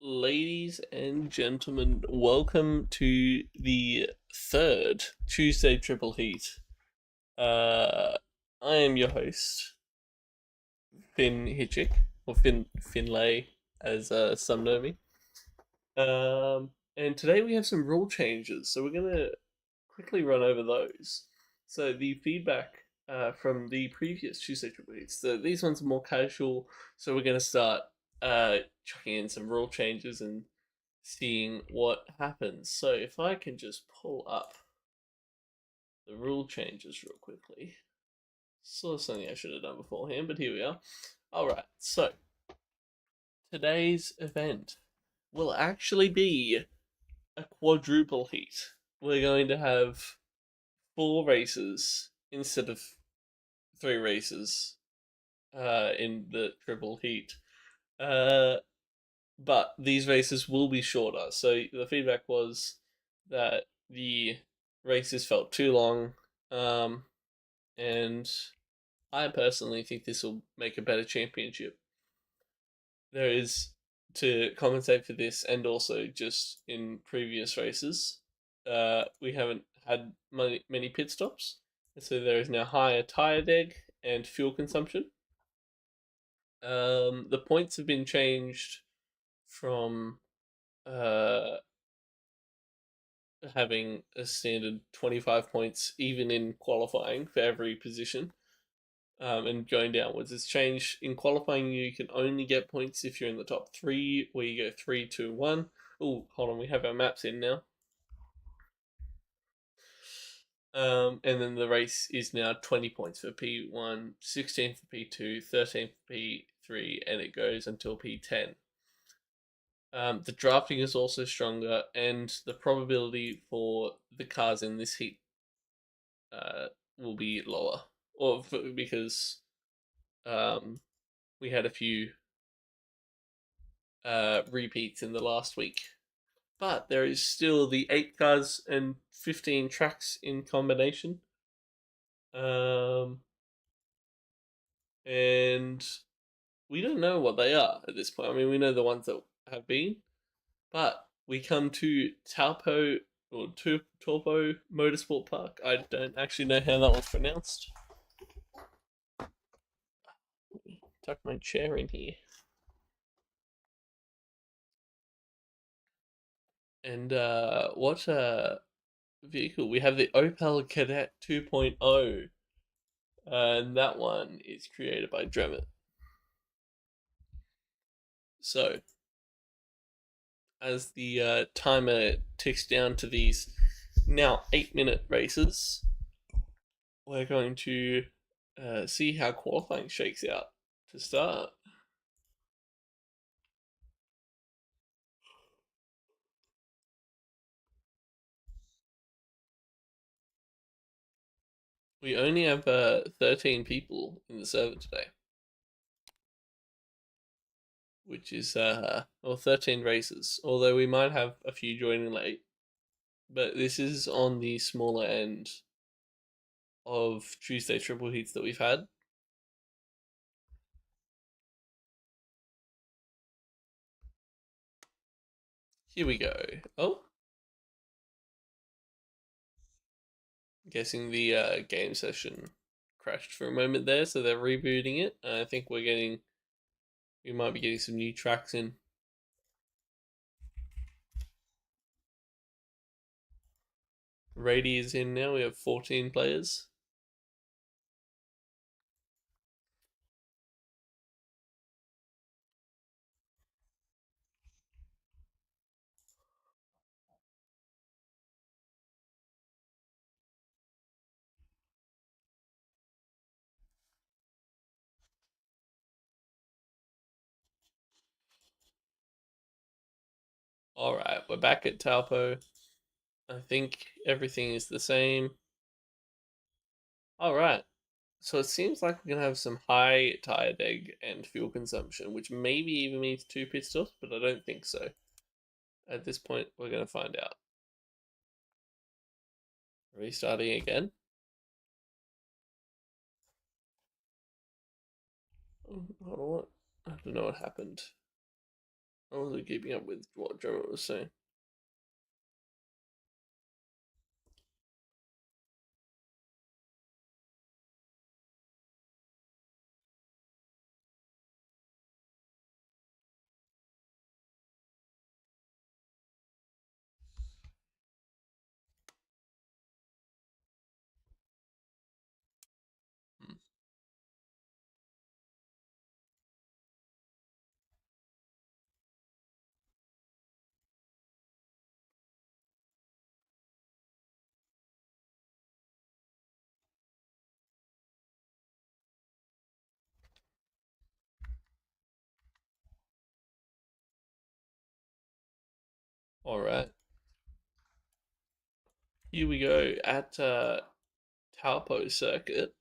Ladies and gentlemen, welcome to the third Tuesday Triple Heat. I am your host, Finn Hitchick, or Finlay, as some know me. And today we have some rule changes, so we're gonna quickly run over those. So the feedback from the previous Tuesday Triple Heats, these ones are more casual, so we're gonna start chucking in some rule changes and seeing what happens. So if I can just pull up the rule changes real quickly. Sort of something I should have done beforehand, but here we are. Alright, so today's event will actually be a quadruple heat. We're going to have 4 races instead of 3 races in the triple heat. But these races will be shorter. So the feedback was that the races felt too long, and I personally think this will make a better championship. There is, to compensate for this, and also just in previous races, we haven't had many pit stops, so there is now higher tire deg and fuel consumption. The points have been changed from uh, having a standard 25 points even in qualifying for every position, and going downwards. It's changed. In qualifying, you can only get points if you're in the top 3, where you go 3, 2, 1. Oh, hold on, we have our maps in now. And then the race is now 20 points for P1, 16 for P2, 13 for P3, and it goes until P10. The drafting is also stronger, and the probability for the cars in this heat will be lower, because we had a few repeats in the last week. But there is still the 8 cars and 15 tracks in combination. And we don't know what they are at this point. I mean, we know the ones that have been, but we come to Taupo or Torpo Motorsport Park. I don't actually know how that was pronounced. Tuck my chair in here. And what vehicle? We have the Opel Kadett 2.0, and that one is created by Dremet. So, as the timer ticks down to these now 8-minute races, we're going to see how qualifying shakes out to start. We only have 13 people in the server today, which is, or 13 races, although we might have a few joining late. But this is on the smaller end of Tuesday triple heats that we've had. Here we go. Oh, guessing the game session crashed for a moment there, so they're rebooting it. I think we might be getting some new tracks in. Rady is in now. We have 14 players. All right, we're back at Taupo. I think everything is the same. All right. So it seems like we're gonna have some high tire deg and fuel consumption, which maybe even means 2 pit stops, but I don't think so. At this point, we're gonna find out. Restarting again. Hold on, I don't know what happened. I wasn't keeping up with what Joe was saying. All right, here we go at Taupo Circuit.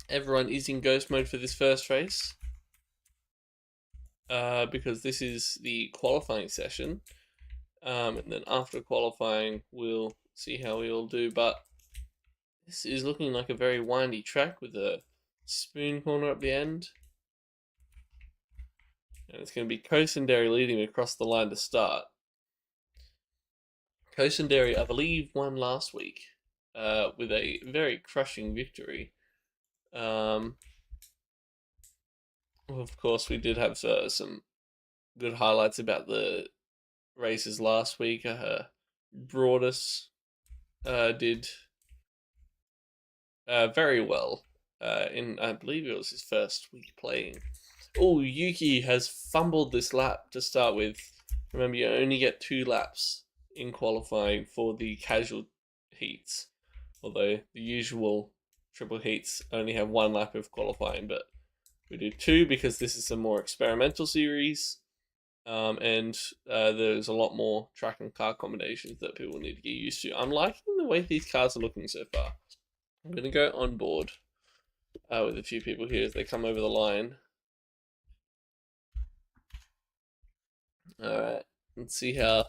Everyone is in ghost mode for this first race, because this is the qualifying session. And then after qualifying, we'll see how we all do. But this is looking like a very windy track with a spoon corner at the end. And it's going to be Kosendary leading across the line to start. Kosendary, I believe, won last week with a very crushing victory. Of course, we did have some good highlights about the races last week. Broadus did very well in, I believe it was his first week playing. Oh, Yuki has fumbled this lap to start with. Remember, you only get 2 laps in qualifying for the casual heats, although the usual triple heats only have 1 lap of qualifying, but we do 2 because this is a more experimental series, and there's a lot more track and car combinations that people need to get used to. I'm liking the way these cars are looking so far. I'm going to go on board with a few people here as they come over the line. Alright, let's see how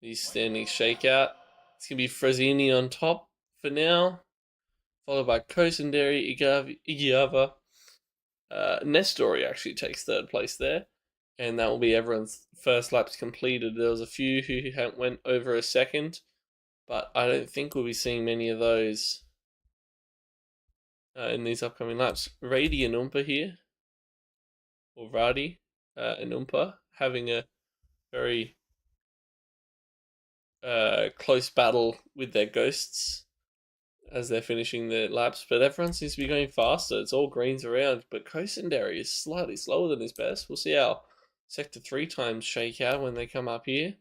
these standings shake out. It's going to be Frazzini on top for now, followed by Kosendary, Igiava. Nestori actually takes 3rd place there, and that will be everyone's first laps completed. There was a few who went over a second, but I don't think we'll be seeing many of those in these upcoming laps. Radi and Umpa here, or Radi and Umpa, having a very close battle with their ghosts as they're finishing their laps, but everyone seems to be going faster. It's all greens around, but Kosendary is slightly slower than his best. We'll see how Sector 3 times shake out when they come up here.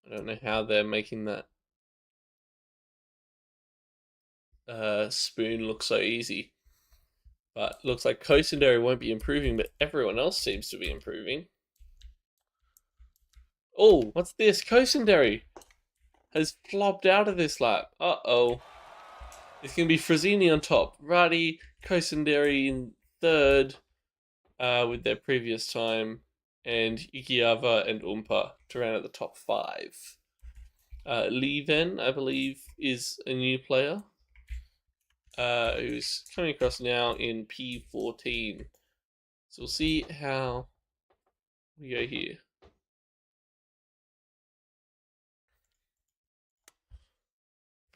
I don't know how they're making that spoon look so easy. But looks like Kosendary won't be improving, but everyone else seems to be improving. Oh, what's this? Kosendary has flopped out of this lap. Uh-oh. It's going to be Frazzini on top. Radi, Kosendary in 3rd with their previous time. And Ikiava and Umpa to round out the top 5. Leven, I believe, is a new player who's coming across now in P14. So we'll see how we go here.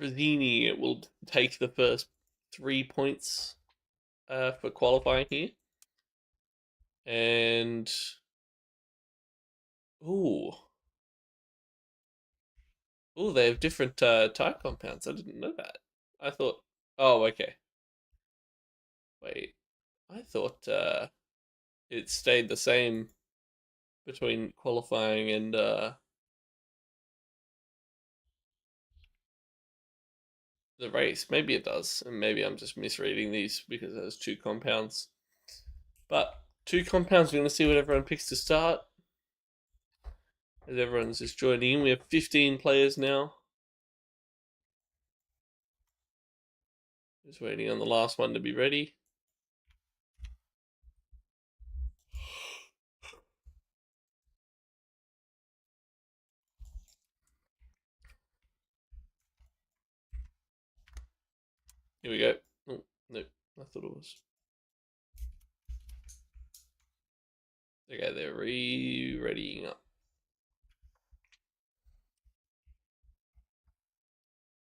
Frazzini will take the first 3 points for qualifying here. And ooh, they have different tire compounds. I didn't know that. I thought, oh, okay. Wait, I thought it stayed the same between qualifying and the race. Maybe it does, and maybe I'm just misreading these because there's 2 compounds. But 2 compounds, we're going to see what everyone picks to start. As everyone's just joining in, we have 15 players now. Just waiting on the last one to be ready. Here we go. Oh, no, I thought it was. Okay, they're readying up.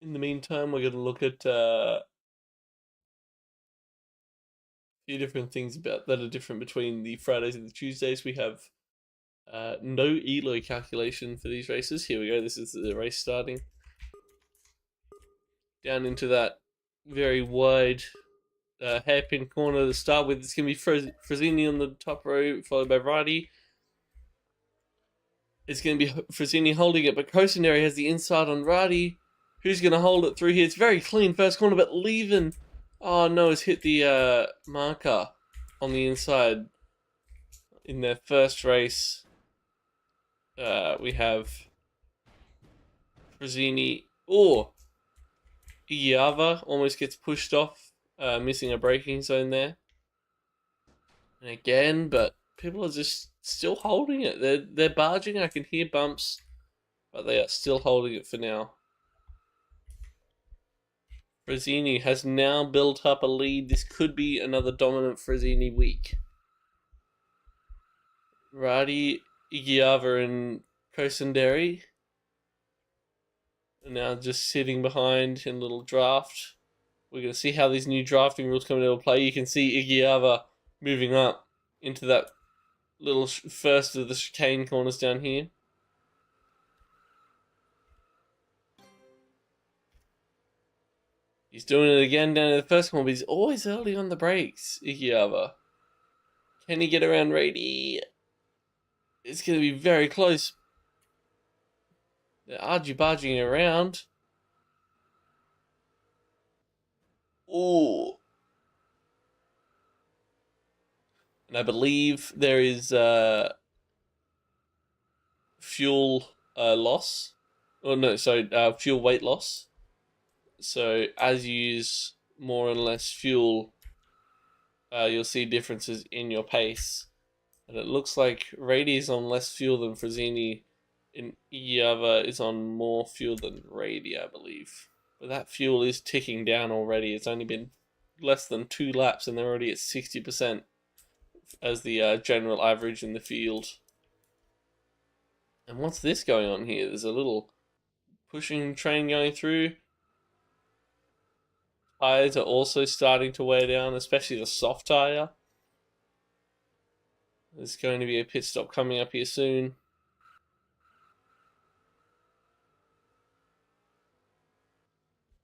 In the meantime, we're going to look at a few different things that are different between the Fridays and the Tuesdays. We have no ELO calculation for these races. Here we go. This is the race starting. Down into that very wide hairpin corner to start with. It's going to be Frazzini on the top row, followed by Radi. It's going to be Frazzini holding it, but Cosenary has the inside on Radi. Who's going to hold it through here? It's very clean first corner, but Leven, oh no, has hit the marker on the inside in their first race. We have Frazzini. Oh, Igiava almost gets pushed off, missing a braking zone there. And again, but people are just still holding it. They're barging. I can hear bumps, but they are still holding it for now. Frazzini has now built up a lead. This could be another dominant Frazzini week. Radi, Igiava, and Kosenderi are now just sitting behind in a little draft. We're going to see how these new drafting rules come into play. You can see Igiava moving up into that little first of the chicane corners down here. He's doing it again down in the first corner, but he's always early on the brakes, Igiava. Can he get around Radi? It's going to be very close. They're argy-barging around. Ooh. And I believe there is fuel loss. Oh no, sorry, fuel weight loss. So as you use more and less fuel, you'll see differences in your pace. And it looks like Radi is on less fuel than Frazzini, and Igiava is on more fuel than Radi, I believe. But that fuel is ticking down already. It's only been less than 2 laps, and they're already at 60% as the general average in the field. And what's this going on here? There's a little pushing train going through. Tires are also starting to wear down, especially the soft tire. There's going to be a pit stop coming up here soon.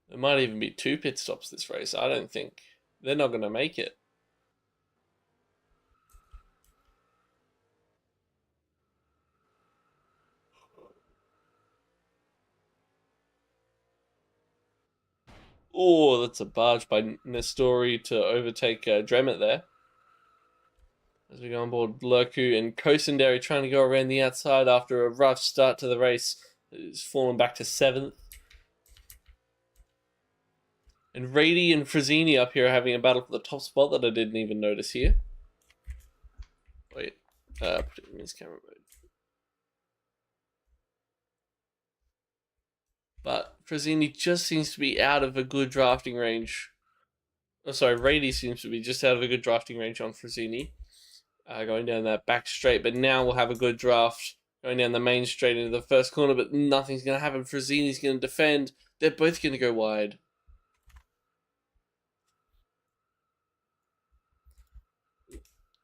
There might even be 2 pit stops this race. I don't think they're not going to make it. Oh, that's a barge by Nestori to overtake Dremet there. As we go on board, Lurku and Kosenderi trying to go around the outside after a rough start to the race. It's fallen back to 7th. And Radi and Frazzini up here are having a battle for the top spot that I didn't even notice here. Wait, put it in this camera mode. But Frazzini just seems to be out of a good drafting range. Oh, sorry, Radi seems to be just out of a good drafting range on Frazzini. Going down that back straight, but now we'll have a good draft going down the main straight into the first corner, but nothing's going to happen. Frazzini's going to defend. They're both going to go wide.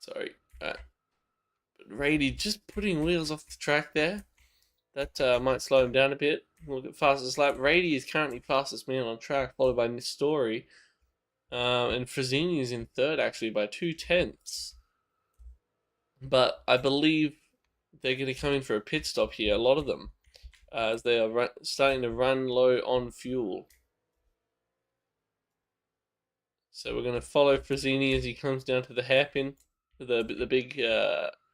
Sorry. But Radi just putting wheels off the track there. That might slow him down a bit. We'll get fastest lap. Radi is currently fastest man on track, followed by Nestori. And Frazzini is in third, actually, by 2/10. But I believe they're going to come in for a pit stop here, a lot of them, as they are starting to run low on fuel. So we're going to follow Frazzini as he comes down to the hairpin, the big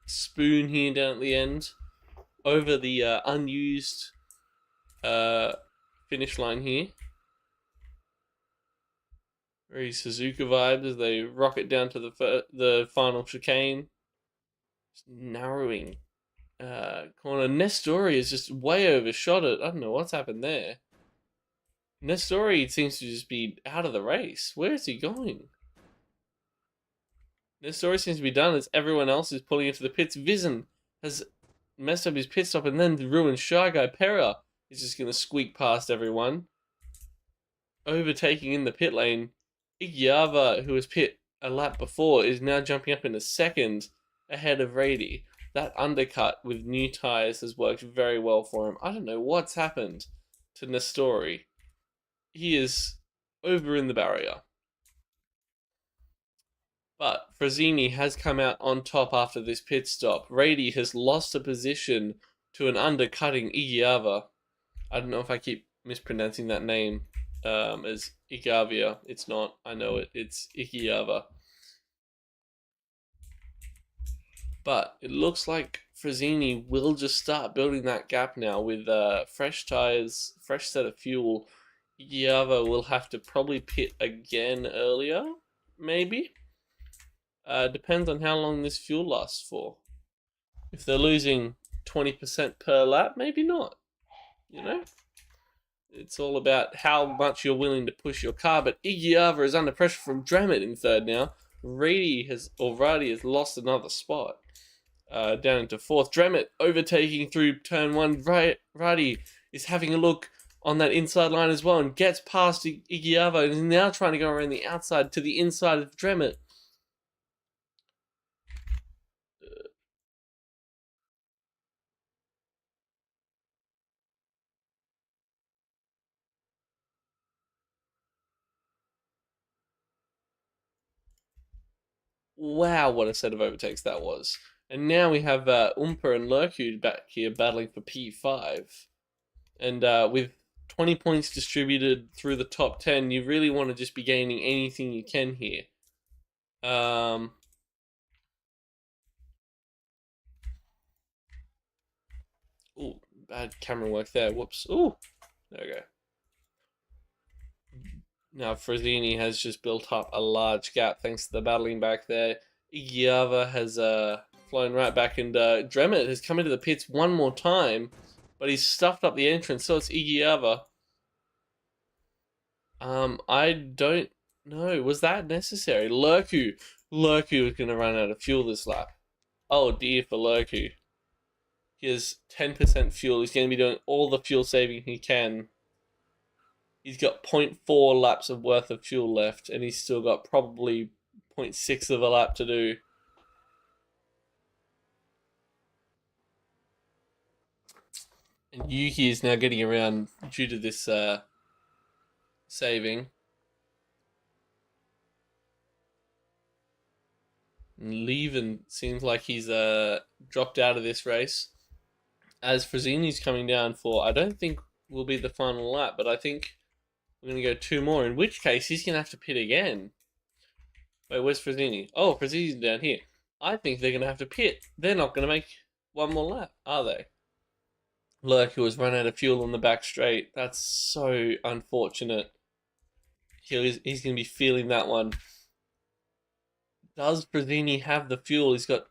spoon here down at the end, over the unused finish line here. Very Suzuka vibes as they rocket down to the final chicane. Just narrowing corner. Nestori is just way overshot it. I don't know what's happened there. Nestori seems to just be out of the race. Where is he going? This story seems to be done as everyone else is pulling into the pits. Vision has messed up his pit stop and then ruined Shy Guy. Pera is just going to squeak past everyone, overtaking in the pit lane. Igiava, who was pit a lap before, is now jumping up in a second ahead of Rady. That undercut with new tyres has worked very well for him. I don't know what's happened to Nestori. He is over in the barrier. But Frazzini has come out on top after this pit stop. Rady has lost a position to an undercutting Igiava. I don't know if I keep mispronouncing that name as Igavia. It's not. I know it. It's Ikiava. But it looks like Frazzini will just start building that gap now with fresh tires, fresh set of fuel. Ikiava will have to probably pit again earlier, maybe. Depends on how long this fuel lasts for. If they're losing 20% per lap, maybe not. You know? It's all about how much you're willing to push your car, but Igiava is under pressure from Drammett in third now. Rady has lost another spot. Down into fourth. Drammett overtaking through turn one. Rady is having a look on that inside line as well and gets past Igiava and is now trying to go around the outside to the inside of Drammett. Wow, what a set of overtakes that was. And now we have Umper and Lurku back here battling for P5. And with 20 points distributed through the top 10, you really want to just be gaining anything you can here. Oh, bad camera work there. Whoops. Oh, there we go. Now Frazzini has just built up a large gap thanks to the battling back there. Igiava has flown right back, and Drammett has come into the pits one more time, but he's stuffed up the entrance, so it's Igiava. I don't know. Was that necessary? Lurku is going to run out of fuel this lap. Oh dear for Lurku. He has 10% fuel. He's going to be doing all the fuel saving he can. He's got 0.4 laps of worth of fuel left, and he's still got probably 0.6 of a lap to do. And Yuki is now getting around due to this saving. And Leven seems like he's dropped out of this race. As Frazzini's coming down for, I don't think will be the final lap, but I think we're going to go two more, in which case he's going to have to pit again. Wait, where's Frazzini? Oh, Frazzini's down here. I think they're going to have to pit. They're not going to make one more lap, are they? Lurku has run out of fuel on the back straight. That's so unfortunate. He's going to be feeling that one. Does Frazzini have the fuel? He's got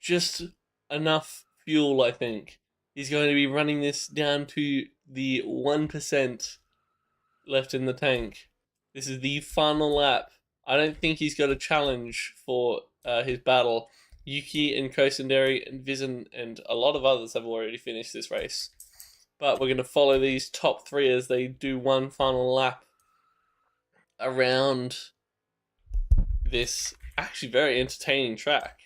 just enough fuel, I think. He's going to be running this down to the 1% left in the tank. This is the final lap. I don't think he's got a challenge for his battle. Yuki and Kosenderi and Vizen and a lot of others have already finished this race. But we're going to follow these top three as they do one final lap around this actually very entertaining track.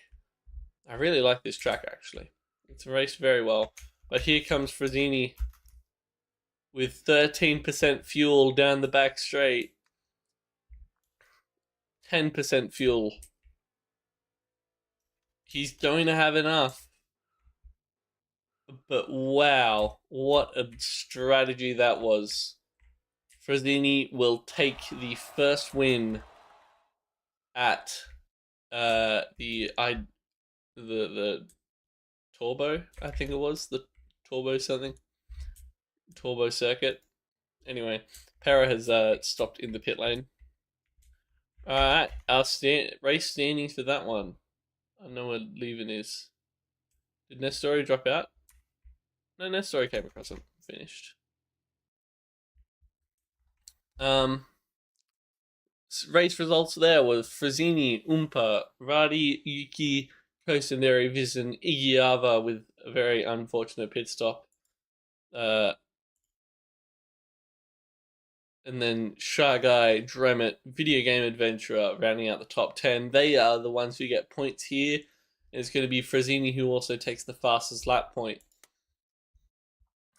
I really like this track, actually. It's raced very well. But here comes Frazzini with 13% fuel down the back straight. 10% fuel. He's going to have enough. But wow, what a strategy that was. Frazzini will take the first win at the Turbo, I think it was, the Turbo something. Turbo circuit. Anyway, Pera has stopped in the pit lane. Alright, our race standings for that one. I know where Leven is. Did Nestori drop out? No, Nestori came across and finished. race results there was Frazzini, Umpa, Radi, Yuki, Kosenderi, Vizen, Igiava with a very unfortunate pit stop. And then Shy Guy, Dremet, Video Game Adventurer rounding out the top 10. They are the ones who get points here. And it's going to be Frazzini who also takes the fastest lap point.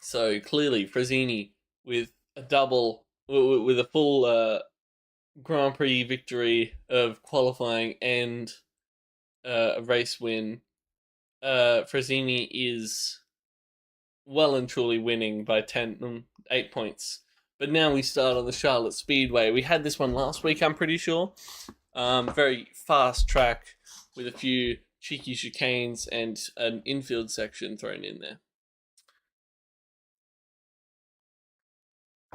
So clearly, Frazzini with a double, with a full Grand Prix victory of qualifying and a race win. Frazzini is well and truly winning by 8 points. But now we start on the Charlotte Speedway. We had this one last week, I'm pretty sure. Very fast track with a few cheeky chicanes and an infield section thrown in there.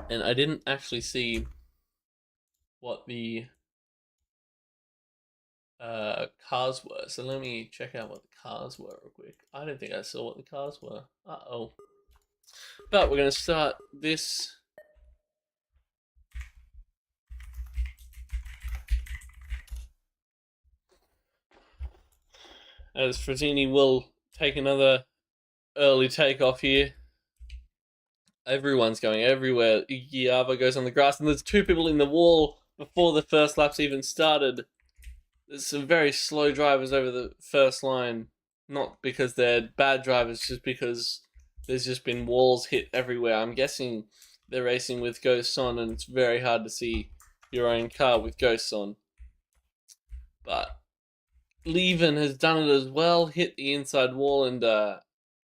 And I didn't actually see what the cars were. So let me check out what the cars were real quick. I don't think I saw what the cars were. Uh-oh. But we're going to start this as Frazzini will take another early takeoff here. Everyone's going everywhere. Igiava goes on the grass, and there's two people in the wall before the first lap's even started. There's some very slow drivers over the first line, not because they're bad drivers, just because there's just been walls hit everywhere. I'm guessing they're racing with ghosts on, and it's very hard to see your own car with ghosts on. But Leven has done it as well, hit the inside wall and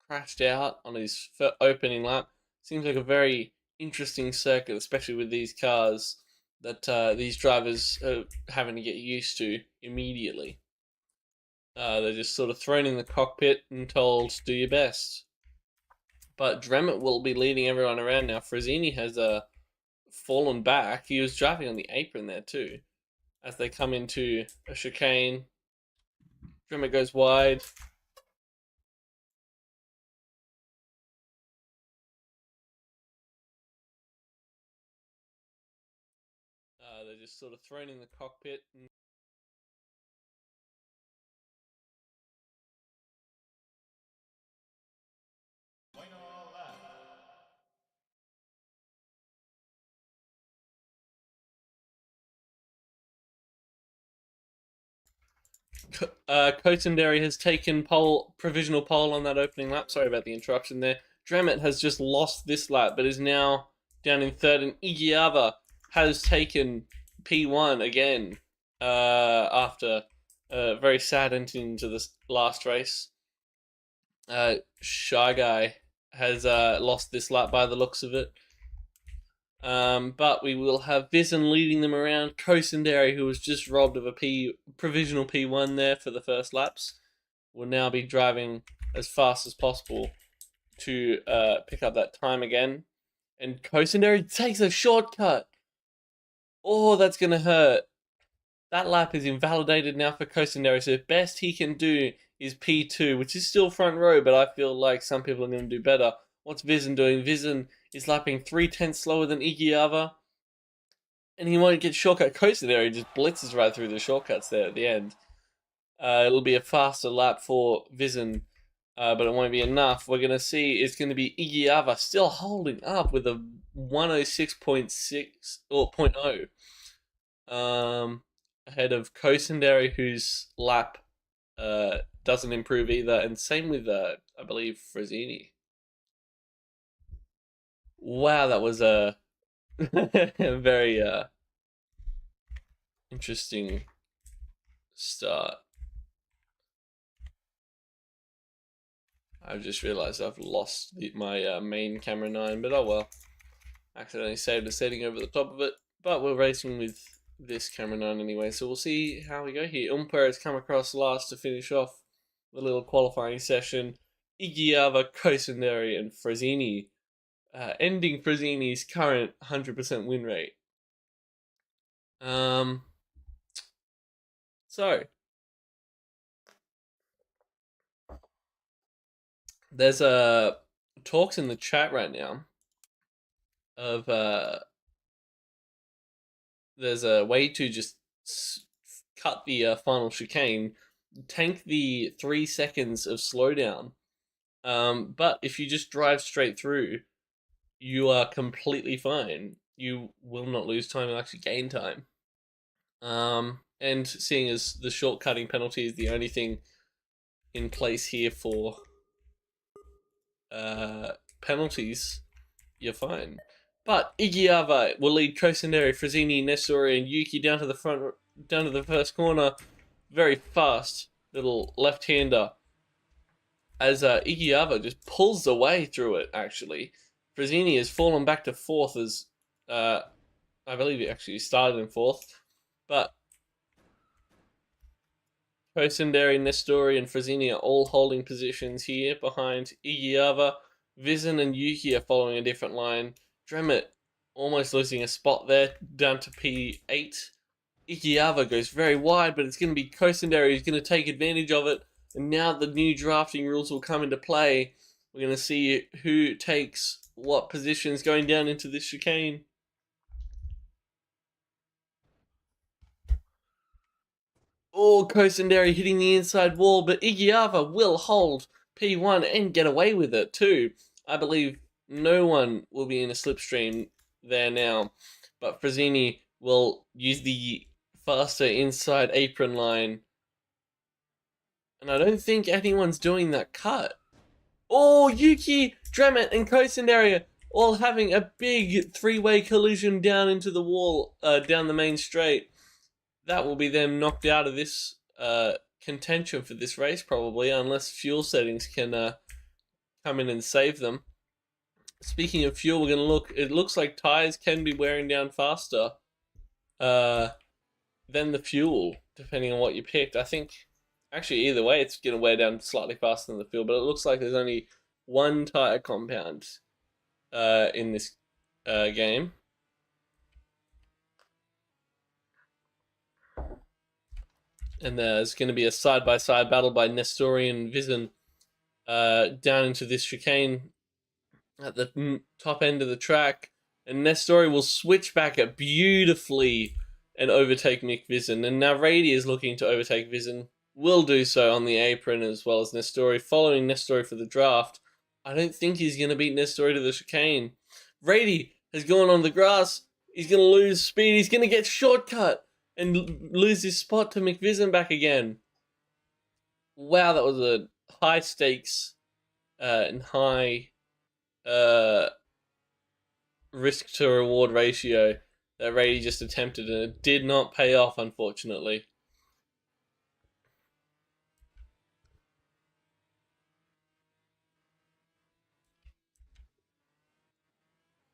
crashed out on his opening lap. Seems like a very interesting circuit, especially with these cars that these drivers are having to get used to immediately. They're just sort of thrown in the cockpit and told, do your best. But Dremet will be leading everyone around now. Frazzini has fallen back. He was driving on the apron there too. As they come into a chicane, Dremet goes wide. They're just sort of thrown in the cockpit. Kotenderi has taken provisional pole on that opening lap. Sorry about the interruption there. Dremet has just lost this lap, but is now down in third, and Igiava has taken P1 again after a very sad ending to this last race. Shy Guy has lost this lap by the looks of it. But we will have Vizen leading them around. Kosenderi, who was just robbed of a provisional P1 there for the first laps, will now be driving as fast as possible to pick up that time again. And Kosenderi takes a shortcut. Oh, that's going to hurt. That lap is invalidated now for Kosenderi, so the best he can do is P2, which is still front row, but I feel like some people are going to do better. What's Vizen doing? Vizen is lapping 3/10 slower than Igiava, and he won't get shortcut. Kosenderi just blitzes right through the shortcuts there at the end. It'll be a faster lap for Vizen, but it won't be enough. We're going to see it's going to be Igiava still holding up with a 106.6 or 0.0. Ahead of Kosenderi, whose lap doesn't improve either, and same with I believe Frazzini. Wow, that was a very interesting start. I've just realized I've lost my main camera 9, but oh well. Accidentally saved a setting over the top of it, but we're racing with this camera 9 anyway, so we'll see how we go here. Umper has come across last to finish off the little qualifying session. Igiava, Kosenderi, and Frazzini, ending Frazzini's current 100% win rate. So there's talks in the chat right now of there's a way to just cut the final chicane, tank the 3 seconds of slowdown. But if you just drive straight through, you are completely fine. You will not lose time, you'll actually gain time. And seeing as the shortcutting penalty is the only thing in place here for penalties, you're fine. But Igiava will lead Kosenderi, Frazzini, Nestori, and Yuki down to the front, down to the first corner. Very fast little left-hander. As Igiava just pulls away through it, actually. Frazzini has fallen back to fourth as, I believe he actually started in fourth. But Kosenderi, Nestori, and Frazzini are all holding positions here behind Igiava. Vizin and Yuki are following a different line. Dremet almost losing a spot there, down to P8. Igiava goes very wide, but it's going to be Kosenderi who's going to take advantage of it. And now the new drafting rules will come into play. We're going to see who takes what positions going down into this chicane. Oh, Kosenderi hitting the inside wall, but Igiava will hold P1 and get away with it too. I believe no one will be in a slipstream there now, but Frazzini will use the faster inside apron line. And I don't think anyone's doing that cut. Oh, Yuki, Dremet, and Kosenderi all having a big three-way collision down into the wall, down the main straight. That will be them knocked out of this contention for this race, probably, unless fuel settings can come in and save them. Speaking of fuel, we're going to look. It looks like tires can be wearing down faster than the fuel, depending on what you picked. I think, actually, either way, it's going to wear down slightly faster than the fuel, but it looks like there's only one tire compound in this game. And there's going to be a side-by-side battle by Nestori and Vizin down into this chicane at the top end of the track. And Nestori will switch back it beautifully and overtake Mick Vizin. And now Rady is looking to overtake Vizin. Will do so on the apron as well as Nestori. Following Nestori for the draft. I don't think he's going to beat Nestori to the chicane. Rady has gone on the grass. He's going to lose speed. He's going to get shortcut and lose his spot to McVision back again. Wow, that was a high stakes and high risk to reward ratio that Rady just attempted, and it did not pay off, unfortunately.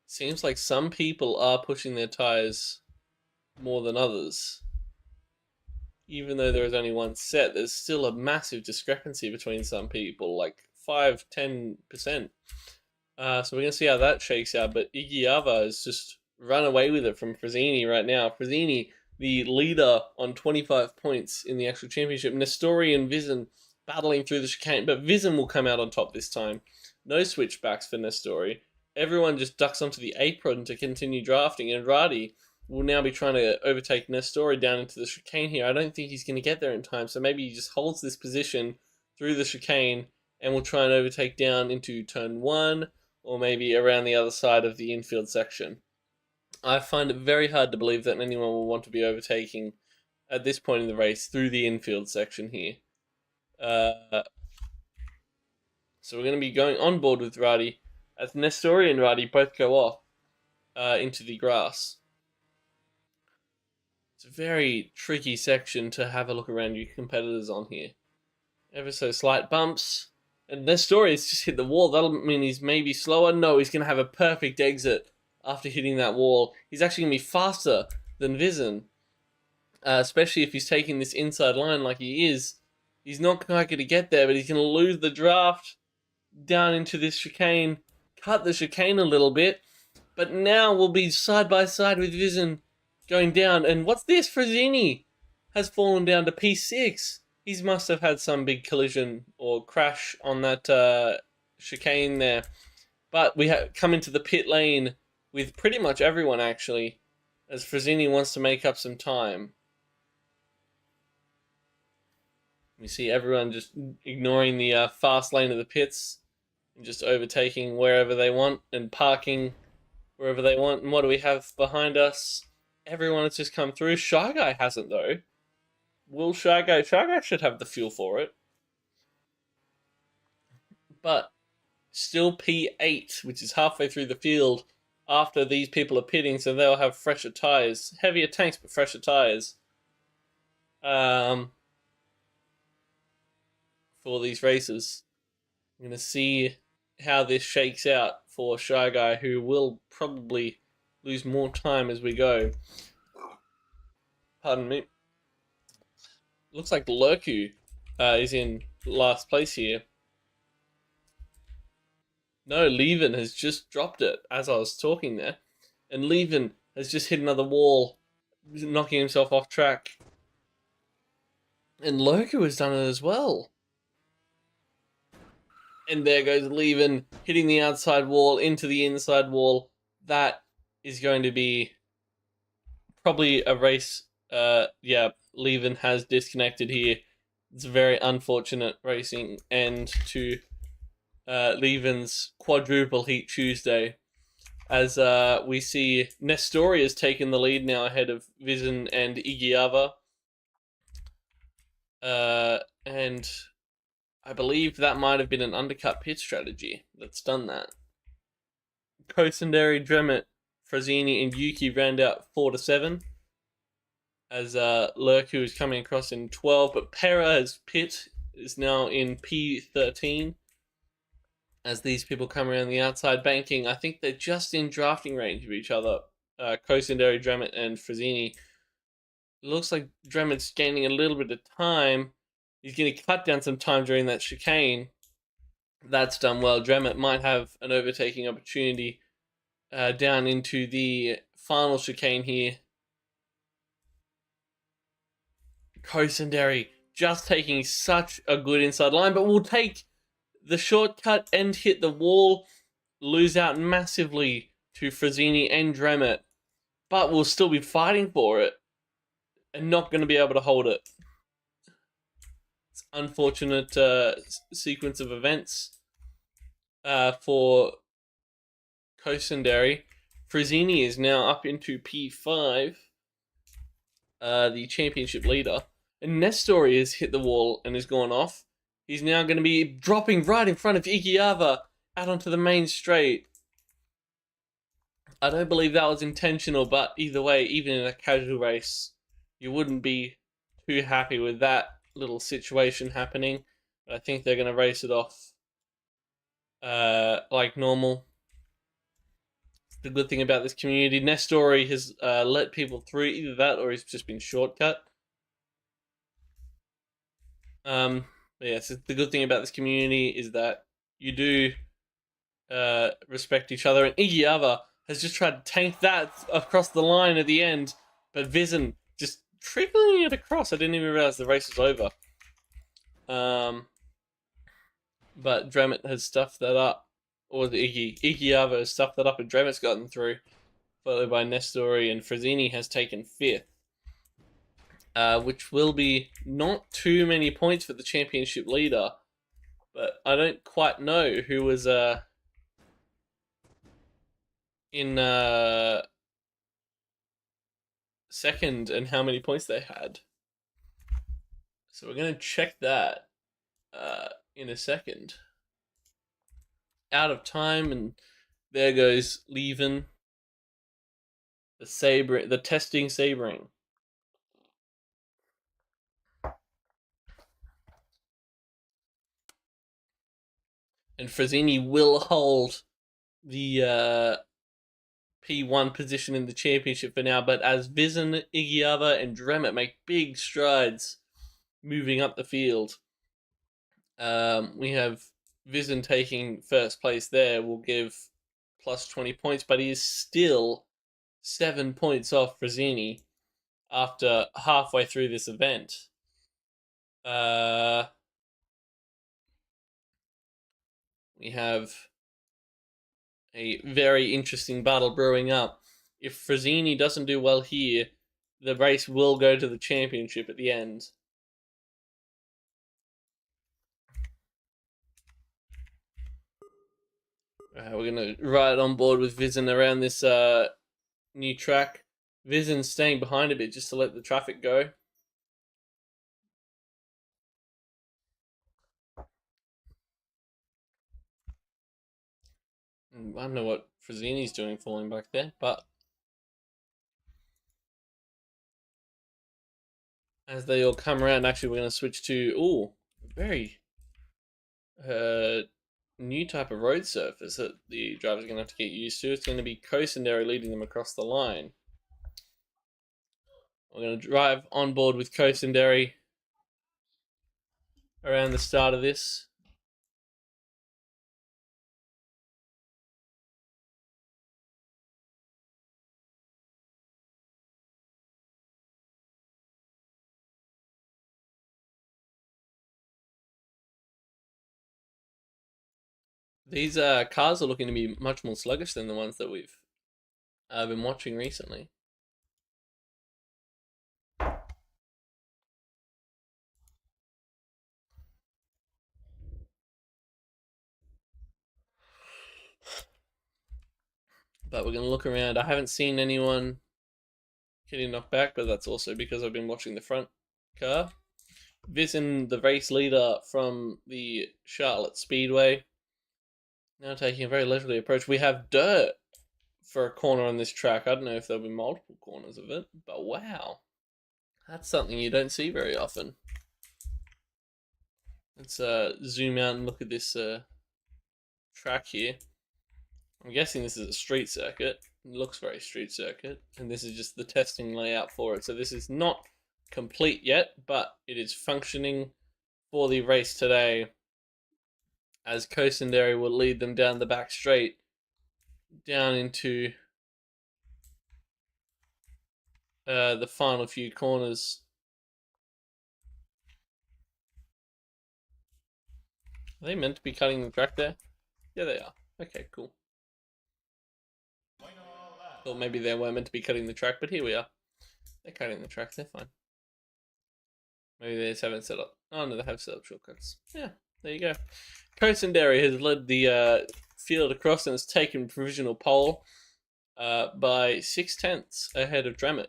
Seems like some people are pushing their tires more than others. Even though there is only one set, there's still a massive discrepancy between some people, like 5-10%. So we're going to see how that shakes out. But Igiava has just run away with it from Frazzini right now. Frazzini, the leader on 25 points in the actual championship. Nestori and Vizin battling through the chicane, but Vizin will come out on top this time. No switchbacks for Nestori. Everyone just ducks onto the apron to continue drafting, and Rady will now be trying to overtake Nestori down into the chicane here. I don't think he's going to get there in time, so maybe he just holds this position through the chicane and will try and overtake down into turn 1, or maybe around the other side of the infield section. I find it very hard to believe that anyone will want to be overtaking at this point in the race through the infield section here. So we're going to be going on board with Rady as Nestori and Rady both go off into the grass. It's a very tricky section to have a look around your competitors on here. Ever so slight bumps. And Nestori has just hit the wall. That'll mean he's maybe slower. No, he's going to have a perfect exit after hitting that wall. He's actually going to be faster than Vizin. Especially if he's taking this inside line like he is. He's not quite going to get there, but he's going to lose the draft down into this chicane. Cut the chicane a little bit. But now we'll be side by side with Vizin going down. And what's this? Frazzini has fallen down to P6. He must have had some big collision or crash on that chicane there. But we have come into the pit lane with pretty much everyone, actually. as Frazzini wants to make up some time. We see everyone just ignoring the fast lane of the pits and just overtaking wherever they want and parking wherever they want. And what do we have behind us? Everyone has just come through. Shy Guy hasn't, though. Will Shy Guy? Shy Guy should have the fuel for it. But still P8, which is halfway through the field after these people are pitting, so they'll have fresher tyres. Heavier tanks, but fresher tyres. For these races. I'm going to see how this shakes out for Shy Guy, who will probably lose more time as we go. Pardon me. Looks like Lurku is in last place here. No, Leven has just dropped it as I was talking there. And Leven has just hit another wall, knocking himself off track. And Lurku has done it as well. And there goes Leven hitting the outside wall into the inside wall. That is going to be probably a race. Yeah, Leven has disconnected here. It's a very unfortunate racing end to Leven's quadruple heat Tuesday. As we see Nestori has taken the lead now ahead of Vizen and Igiava. And I believe that might have been an undercut pit strategy that's done that. Kosenderi, Dremet, Frazzini, and Yuki round out 4-7. As Lurku is coming across in 12, but Pera's pit is now in P13. As these people come around the outside banking, I think they're just in drafting range of each other. Kosenderi, Dremet, and Frazzini. It looks like Dremet's gaining a little bit of time. He's going to cut down some time during that chicane. That's done well. Dremet might have an overtaking opportunity down into the final chicane here. Kosenderi just taking such a good inside line, but will take the shortcut and hit the wall, lose out massively to Frazzini and Dremet, but will still be fighting for it and not going to be able to hold it. It's an unfortunate sequence of events for Kosenderi. Frazzini is now up into P5, the championship leader. And Nestori has hit the wall and has gone off. He's now going to be dropping right in front of Igiava out onto the main straight. I don't believe that was intentional, but either way, even in a casual race, you wouldn't be too happy with that little situation happening. But I think they're going to race it off like normal. The good thing about this community, Nestori has let people through, either that or he's just been shortcut. Yes, the good thing about this community is that you do respect each other. And Igiava has just tried to tank that across the line at the end, but Vizen just trickling it across. I didn't even realize the race was over. But Dremet has stuffed that up, or the Igiava has stuffed that up, and Dremet's gotten through, followed by Nestori, and Frazzini has taken 5th. Which will be not too many points for the championship leader, but I don't quite know who was in second and how many points they had. So we're going to check that in a second. Out of time, and there goes Leven, the testing sabering. And Frazzini will hold the P1 position in the championship for now, but as Vizen, Igiava, and Dremet make big strides moving up the field, we have Vizen taking first place there, will give plus 20 points, but he is still 7 points off Frazzini after halfway through this event. We have a very interesting battle brewing up. if Frazzini doesn't do well here, the race will go to the championship at the end. We're going to ride on board with Vizen around this new track. Vizen's staying behind a bit just to let the traffic go. I don't know what Frazzini's doing falling back there, but as they all come around, actually we're going to switch to, very new type of road surface that the drivers are going to have to get used to. It's going to be Kosendero leading them across the line. We're going to drive on board with Kosendero around the start of this. These cars are looking to be much more sluggish than the ones that we've been watching recently. But we're going to look around. I haven't seen anyone getting knocked back, but that's also because I've been watching the front car. Vizen, the race leader from the Charlotte Speedway, now taking a very leisurely approach. We have dirt for a corner on this track. I don't know if there'll be multiple corners of it, but wow. That's something you don't see very often. Let's zoom out and look at this track here. I'm guessing this is a street circuit. It looks very street circuit. And this is just the testing layout for it. So this is not complete yet, but it is functioning for the race today, as Kosendero will lead them down the back straight, down into the final few corners. Are they meant to be cutting the track there? Yeah, they are. Okay, cool. Thought maybe they weren't meant to be cutting the track, but here we are. They're cutting the track, they're fine. Maybe they just haven't set up. Oh no, they have set up shortcuts. Yeah, there you go. Kosendero has led the field across and has taken provisional pole by 6/10 ahead of Dramet.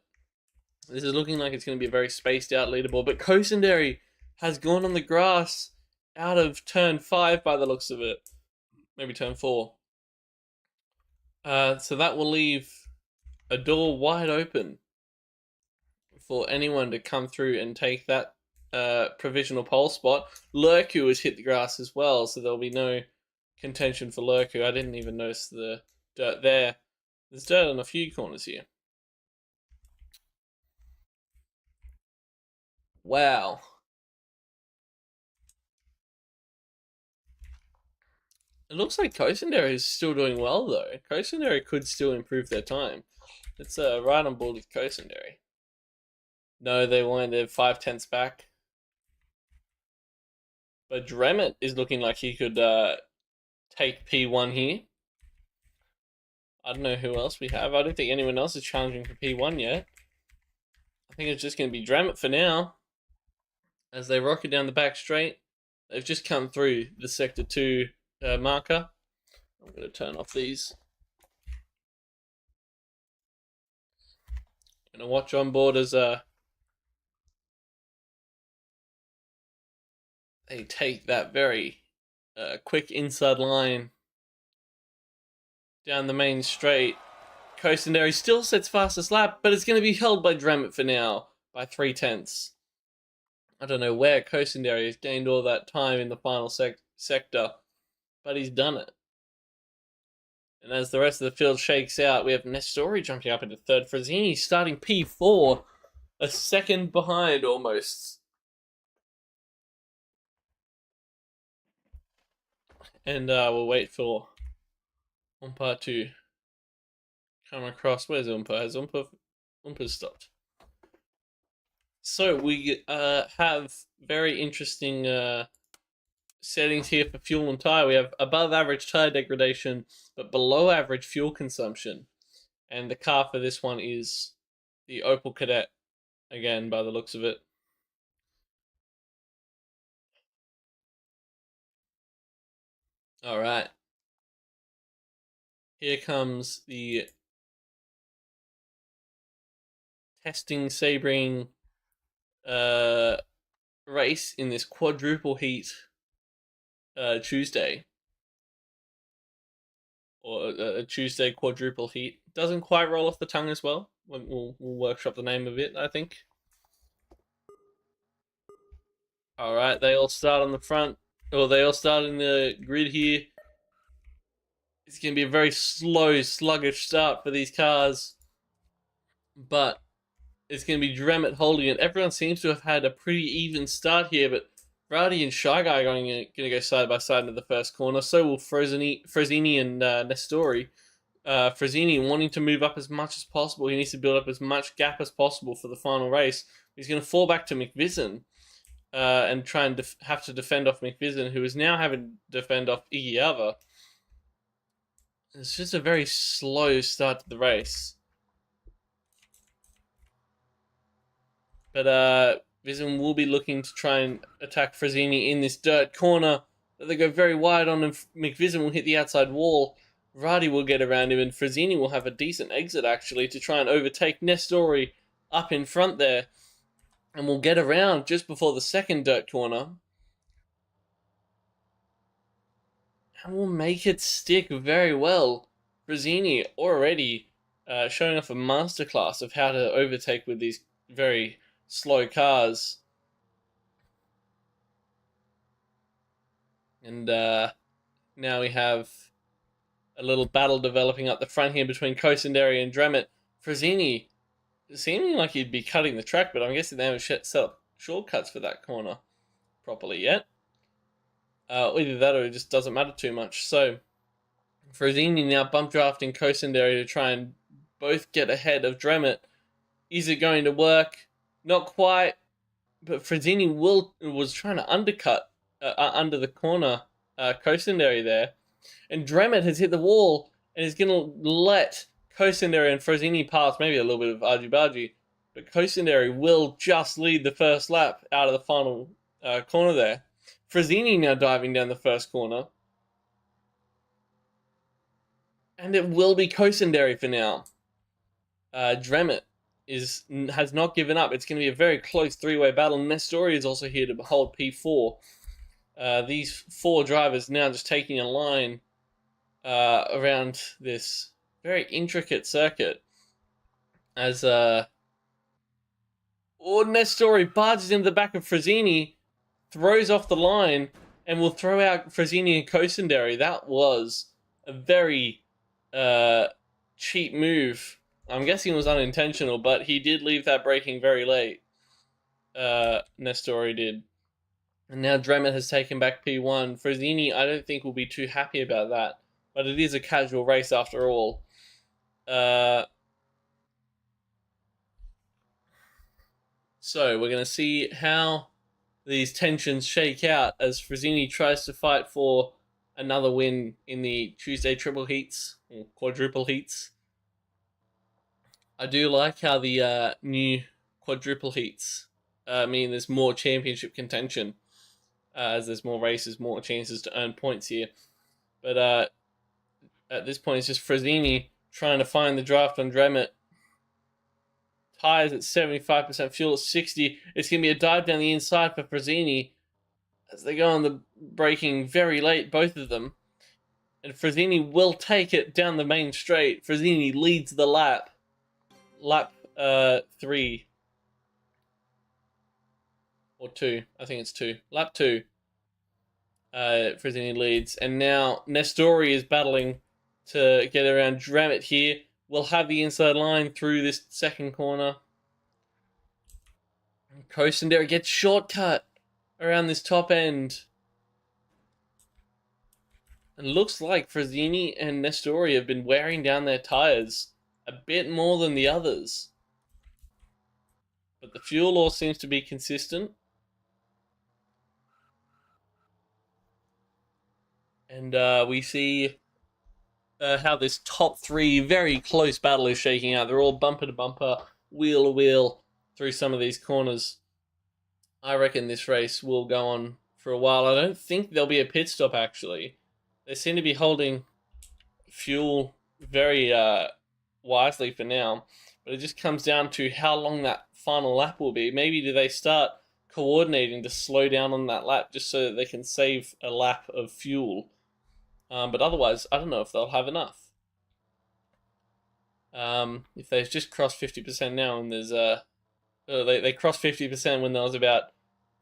This is looking like it's going to be a very spaced out leaderboard, but Kosendero has gone on the grass out of turn 5 by the looks of it. Maybe turn 4. So that will leave a door wide open for anyone to come through and take that provisional pole spot. Lurku has hit the grass as well, so there'll be no contention for Lurku. I didn't even notice the dirt there. There's dirt on a few corners here. Wow. It looks like Kosendero is still doing well, though. Kosendero could still improve their time. Let's ride on board with Kosendero. No, they weren't. They're 5/10 back. But Dramet is looking like he could take P1 here. I don't know who else we have. I don't think anyone else is challenging for P1 yet. I think it's just going to be Dramet for now. As they rocket down the back straight. They've just come through the Sector 2 marker. I'm going to turn off these. I'm going to watch on board as they take that very quick inside line down the main straight. Kosendero still sets fastest lap, but it's going to be held by Dramet for now by 3/10. I don't know where Kosendero has gained all that time in the final sector, but he's done it. And as the rest of the field shakes out, we have Nestori jumping up into third. Frazzini starting P4, a second behind almost. And we'll wait for Umpa to come across. Where's Umpa? Has Umpa's stopped? So we have very interesting settings here for fuel and tyre. We have above average tyre degradation, but below average fuel consumption. And the car for this one is the Opel Kadett, again, by the looks of it. All right. Here comes the testing Sebring race in this quadruple heat Tuesday. Or a Tuesday quadruple heat. Doesn't quite roll off the tongue as well. We'll workshop the name of it, I think. All right, they all start on the front. Or they all start in the grid here. It's going to be a very slow, sluggish start for these cars. But it's going to be Dremet holding it. Everyone seems to have had a pretty even start here, but Rowdy and Shy Guy are going to go side by side into the first corner. So will Frozini and Nestori. Frazzini wanting to move up as much as possible. He needs to build up as much gap as possible for the final race. He's going to fall back to McVision and try and have to defend off McVision, who is now having to defend off Iggy Alva. It's just a very slow start to the race. But Vision will be looking to try and attack Frazzini in this dirt corner. They go very wide on him. McVision will hit the outside wall. Radi will get around him, and Frazzini will have a decent exit, actually, to try and overtake Nestori up in front there. And will get around just before the second dirt corner. And will make it stick very well. Frazzini already showing off a masterclass of how to overtake with these very slow cars. And now we have a little battle developing up the front here between Kosenderi and Dremet. Frazzini seeming like he'd be cutting the track, but I'm guessing they haven't set up shortcuts for that corner properly yet. Either that or it just doesn't matter too much. So Frazzini now bump drafting Kosenderi to try and both get ahead of Dremet. Is it going to work? Not quite, but Frazzini was trying to undercut under the corner Kosenderi there. And Dremet has hit the wall and is going to let Kosenderi and Frazzini pass, maybe a little bit of argy-bargy, but Kosenderi will just lead the first lap out of the final corner there. Frazzini now diving down the first corner. And it will be Kosenderi for now. Dremet has not given up. It's going to be a very close three-way battle. Nestori is also here to hold P4. These four drivers now just taking a line around this very intricate circuit as Nestori barges into the back of Frazzini, throws off the line, and will throw out Frazzini and Kosenderi. That was a very cheap move. I'm guessing it was unintentional, but he did leave that braking very late. Nestori did. And now Dremet has taken back P1. Frazzini, I don't think will be too happy about that, but it is a casual race after all. So we're going to see how these tensions shake out as Frazzini tries to fight for another win in the Tuesday triple heats, or quadruple heats. I do like how the new quadruple heats mean there's more championship contention. As there's more races, more chances to earn points here. But at this point, it's just Frazzini trying to find the draft on Dremet. Tires at 75%, fuel at 60. It's going to be a dive down the inside for Frazzini as they go on the braking very late, both of them. And Frazzini will take it down the main straight. Frazzini leads the lap. Lap 3. Or 2. I think it's 2. Lap 2. Frazzini leads. And now Nestori is battling to get around Dremet here. We'll have the inside line through this second corner. Kosenderi gets shortcut around this top end. And looks like Frazzini and Nestori have been wearing down their tires a bit more than the others. But the fuel all seems to be consistent. And we see how this top three very close battle is shaking out. They're all bumper to bumper, wheel to wheel through some of these corners. I reckon this race will go on for a while. I don't think there'll be a pit stop, actually. They seem to be holding fuel very wisely for now, but it just comes down to how long that final lap will be. Maybe do they start coordinating to slow down on that lap just so that they can save a lap of fuel? But otherwise, I don't know if they'll have enough. If they've just crossed 50% now, and there's they crossed 50% when there was about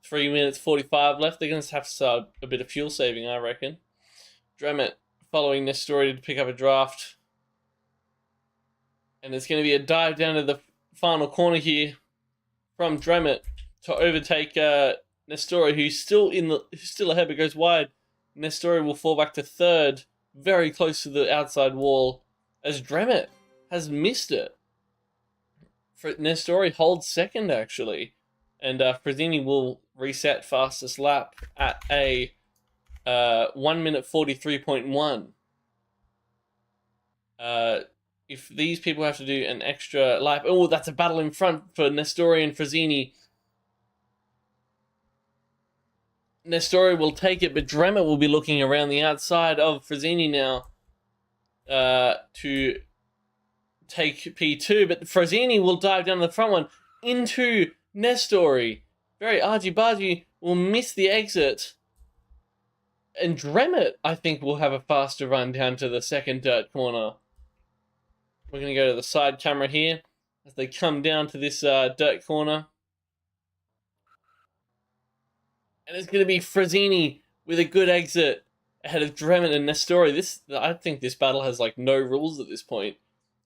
3 minutes 45 left, they're going to have to start a bit of fuel saving, I reckon. Dremet following this story to pick up a draft. And it's going to be a dive down to the final corner here from Dremet to overtake Nestori, who's still ahead but goes wide. Nestori will fall back to third, very close to the outside wall, as Dremet has missed it. Nestori holds second, actually, and Frazzini will reset fastest lap at a 1 minute 43.1. If these people have to do an extra lap, oh, that's a battle in front for Nestori and Frazzini. Nestori will take it, but Dremet will be looking around the outside of Frazzini now to take P2, but Frazzini will dive down the front one into Nestori. Very argy-bargy, will miss the exit. And Dremet, I think, will have a faster run down to the second dirt corner. We're going to go to the side camera here as they come down to this dirt corner. And it's going to be Frazzini with a good exit ahead of Dremet and Nestori. I think this battle has like no rules at this point.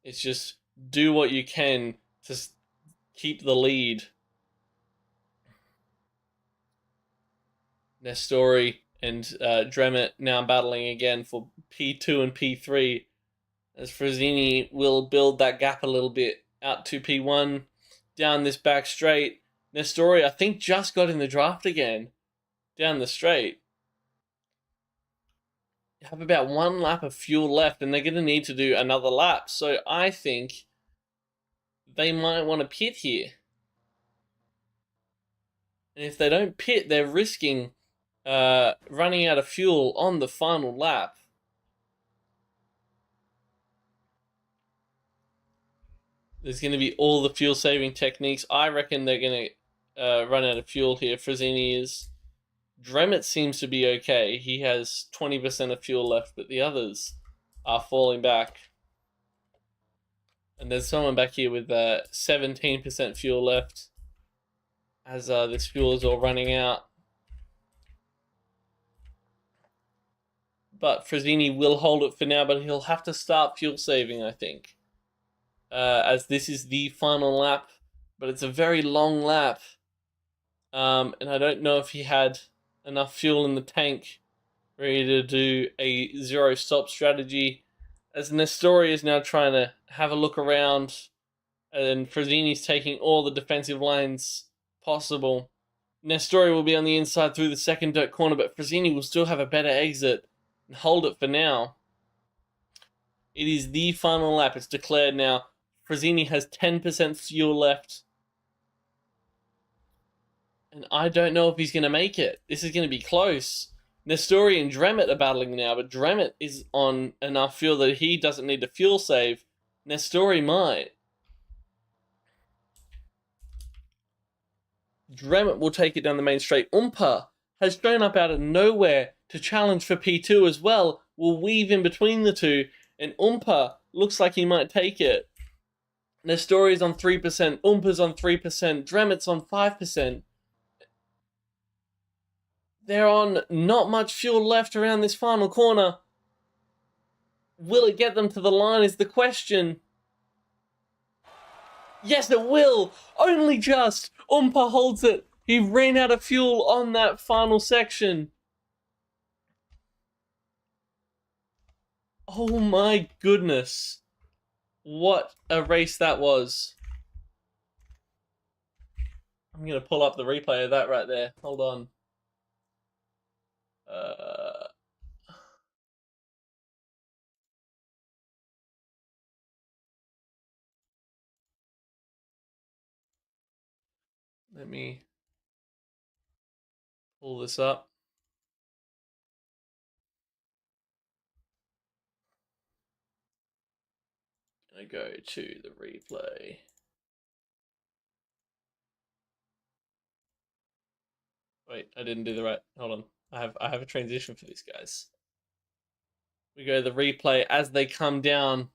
It's just do what you can to keep the lead. Nestori and Dremet now battling again for P2 and P3, as Frazzini will build that gap a little bit out to P1 down this back straight. Nestori, I think, just got in the draft again down the straight. You have about 1 lap of fuel left, and they're going to need to do another lap. So I think they might want to pit here. And if they don't pit, they're risking running out of fuel on the final lap. There's going to be all the fuel saving techniques. I reckon they're going to run out of fuel here. Frazzini is. Dremet seems to be okay. He has 20% of fuel left, but the others are falling back. And there's someone back here with 17% fuel left as this fuel is all running out. But Frazzini will hold it for now, but he'll have to start fuel saving, I think. As this is the final lap, but it's a very long lap. And I don't know if he had enough fuel in the tank ready to do a zero stop strategy, as Nestori is now trying to have a look around, and Frazzini's taking all the defensive lines possible. Nestori will be on the inside through the second dirt corner, but Frazzini will still have a better exit and hold it for now. It is the final lap. It's declared now. Frazzini has 10% fuel left. And I don't know if he's going to make it. This is going to be close. Nestori and Dremet are battling now, but Dremet is on enough fuel that he doesn't need to fuel save. Nestori might. Dremet will take it down the main straight. Umpa has shown up out of nowhere to challenge for P2 as well. Will weave in between the two, and Umpa looks like he might take it. Nestori's on 3%, Umpa's on 3%, Dremet's on 5%. They're on not much fuel left around this final corner. Will it get them to the line is the question. Yes, it will. Only just. Umpa holds it. He ran out of fuel on that final section. Oh my goodness. What a race that was. I'm going to pull up the replay of that right there. Hold on. Let me pull this up. I go to the replay. Wait, I didn't do the right. Hold on. I have a transition for these guys. We go to the replay as they come down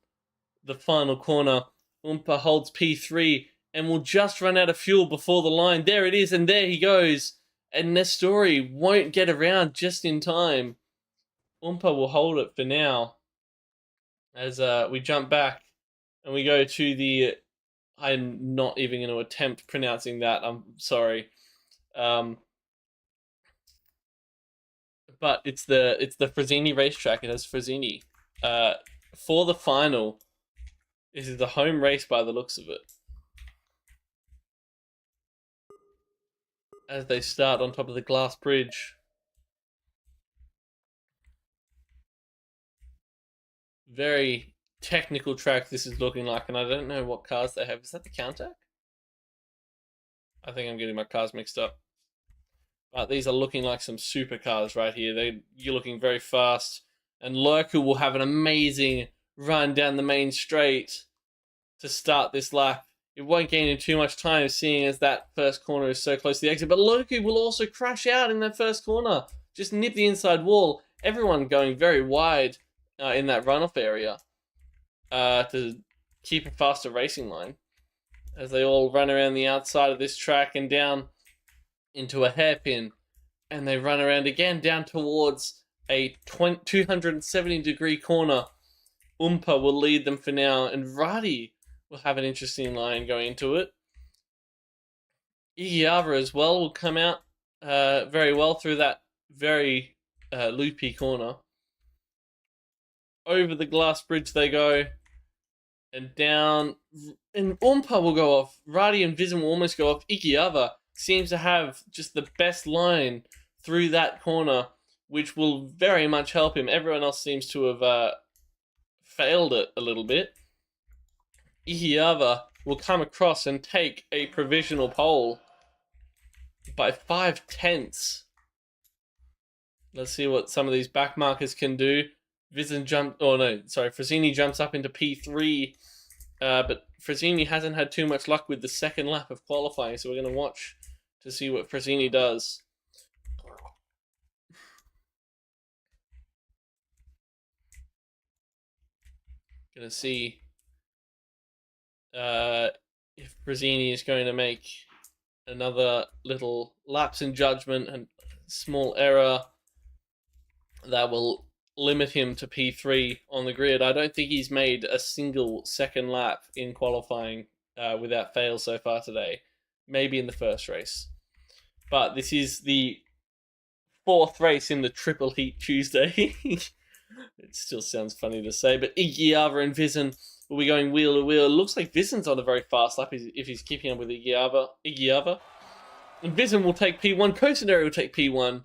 the final corner. Oompa holds P3 and will just run out of fuel before the line. There it is, and there he goes. And Nestori won't get around just in time. Oompa will hold it for now. As we jump back and we go to the... I'm not even going to attempt pronouncing that. I'm sorry. But it's the Frazzini racetrack. It has Frazzini. For the final, this is the home race by the looks of it. As they start on top of the glass bridge. Very technical track this is looking like, and I don't know what cars they have. Is that the Countach? I think I'm getting my cars mixed up. But these are looking like some supercars right here. You're looking very fast. And Lurku will have an amazing run down the main straight to start this lap. It won't gain him too much time, seeing as that first corner is so close to the exit. But Lurku will also crash out in that first corner. Just nip the inside wall. Everyone going very wide in that runoff area to keep a faster racing line. As they all run around the outside of this track and down into a hairpin, and they run around again down towards a 270-degree corner. Oompa will lead them for now, and Radi will have an interesting line going into it. Igiava as well will come out very well through that very loopy corner. Over the glass bridge they go, and down, and Oompa will go off. Radi and Vism will almost go off. Igiava seems to have just the best line through that corner, which will very much help him. Everyone else seems to have failed it a little bit. Igiava will come across and take a provisional pole by 5/10. Let's see what some of these back markers can do. Frazzini jumps up into P3, but Frazzini hasn't had too much luck with the second lap of qualifying, so we're going to watch to see what Frazzini does. Going to see if Frazzini is going to make another little lapse in judgment and small error that will limit him to P3 on the grid. I don't think he's made a single second lap in qualifying without fail so far today. Maybe in the first race. But this is the fourth race in the Triple Heat Tuesday. It still sounds funny to say, but Igiava and Vizen will be going wheel to wheel. It looks like Vizen's on a very fast lap if he's keeping up with Igiava. And Vizen will take P1. Kosaneri will take P1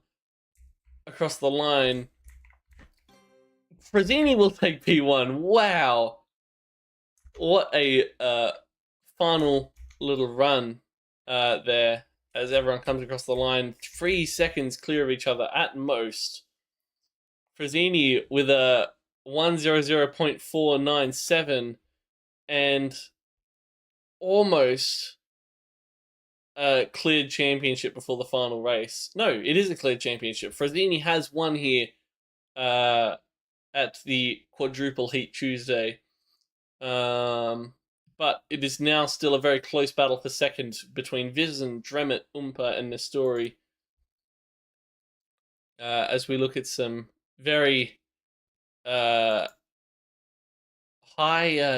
across the line. Frazzini will take P1. Wow. What a final little run there as everyone comes across the line. 3 seconds clear of each other at most. Frazzini with a 1:00.497 and almost a cleared championship before the final race. No, it is a cleared championship. Frazzini has won here at the Quadruple Heat Tuesday. But it is now still a very close battle for second between Vizen, Dremet, Oompa, and Nestori. As we look at some very high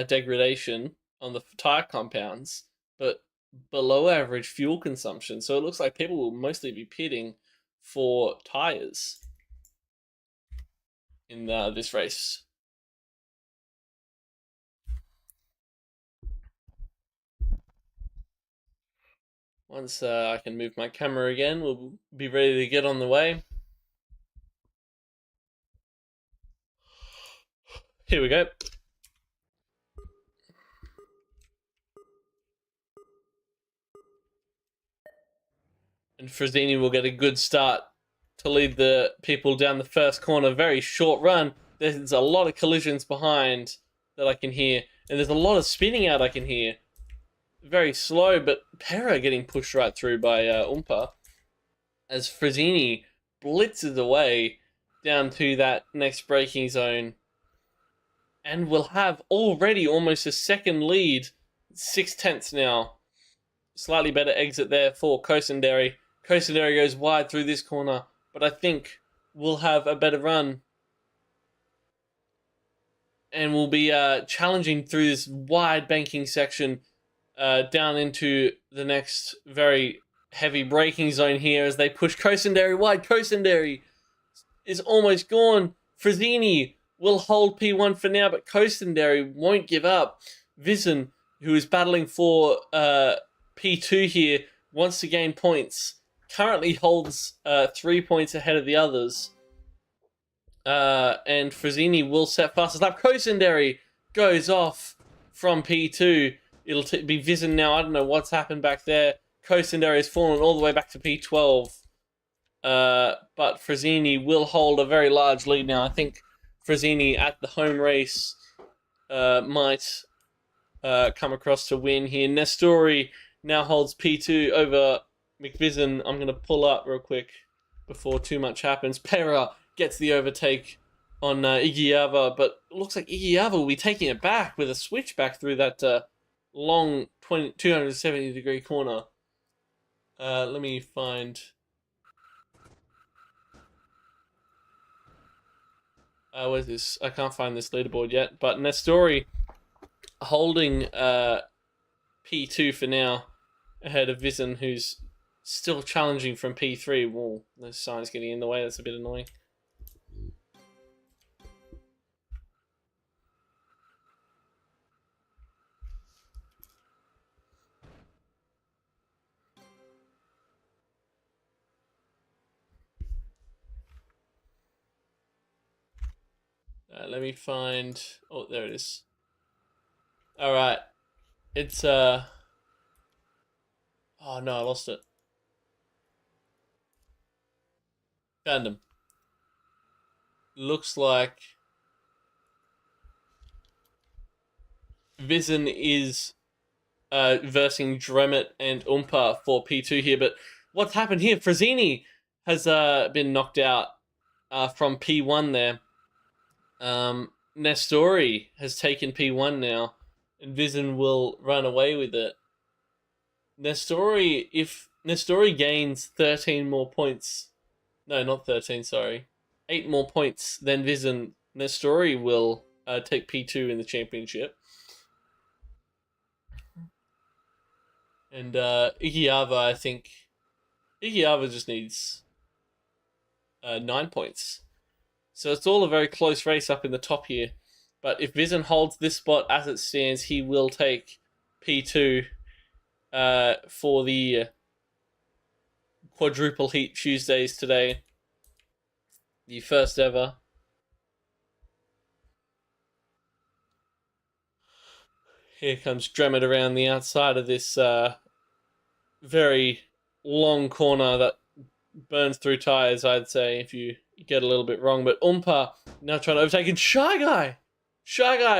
degradation on the tyre compounds, but below average fuel consumption. So it looks like people will mostly be pitting for tyres in this race. Once I can move my camera again, we'll be ready to get on the way. Here we go. And Frazzini will get a good start to lead the people down the first corner. Very short run. There's a lot of collisions behind that I can hear. And there's a lot of spinning out I can hear. Very slow, but Pera getting pushed right through by Umpa. As Frazzini blitzes away down to that next braking zone. And will have already almost a second lead. 6/10 now. Slightly better exit there for Kosenderi. Kosenderi goes wide through this corner, but I think we'll have a better run. And we'll be challenging through this wide banking section down into the next very heavy braking zone here as they push Kosenderi wide. Kosenderi is almost gone. Frazzini will hold P1 for now, but Kosenderi won't give up. Vizen, who is battling for P2 here, wants to gain points. Currently holds 3 points ahead of the others. And Frazzini will set fastest lap. Kosenderi goes off from P2. It'll be Vizen now. I don't know what's happened back there. Kosenderi has fallen all the way back to P12. But Frazzini will hold a very large lead now. I think Frazzini at the home race might come across to win here. Nestori now holds P2 over McVizen. I'm going to pull up real quick before too much happens. Pera gets the overtake on Igiyava, but it looks like Igiyava will be taking it back with a switchback through that long 270-degree corner. Let me find... where's this? I can't find this leaderboard yet, but Nestori holding P2 for now, ahead of Vizen, who's still challenging from P3. Whoa, those signs getting in the way, that's a bit annoying. Let me find... Oh, there it is. Alright. It's, Oh, no, I lost it. Found him. Looks like... Vizen is versing Dremet and Umpa for P2 here, but what's happened here? Frazzini has been knocked out from P1 there. Nestori has taken P1 now, and Vizen will run away with it. Nestori, if Nestori gains 13 more points, no, not 13, sorry, 8 more points than Vizen, Nestori will take P2 in the championship. And Igiyava, I think, Igiyava just needs 9 points. So it's all a very close race up in the top here. But if Vizen holds this spot as it stands, he will take P2 for the Quadruple Heat Tuesdays today. The first ever. Here comes Dremet around the outside of this very long corner that burns through tyres, I'd say, if you get a little bit wrong. But Umpa now trying to overtake, and Shy Guy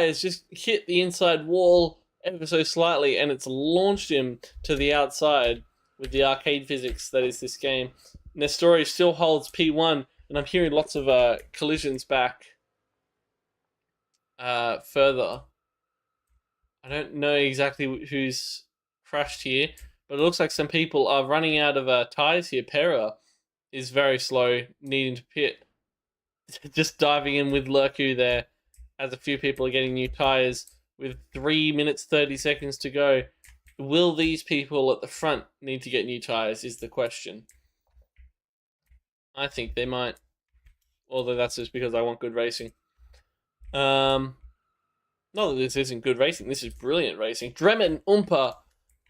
has just hit the inside wall ever so slightly, and it's launched him to the outside with the arcade physics that is this game. Nestori still holds P1, and I'm hearing lots of collisions back further. I don't know exactly who's crashed here, but it looks like some people are running out of tyres here. Pera is very slow, needing to pit. Just diving in with Lurku there, as a few people are getting new tyres with 3 minutes 30 seconds to go. Will these people at the front need to get new tyres is the question. I think they might, although that's just because I want good racing. Not that this isn't good racing, this is brilliant racing. Dremet and Umpa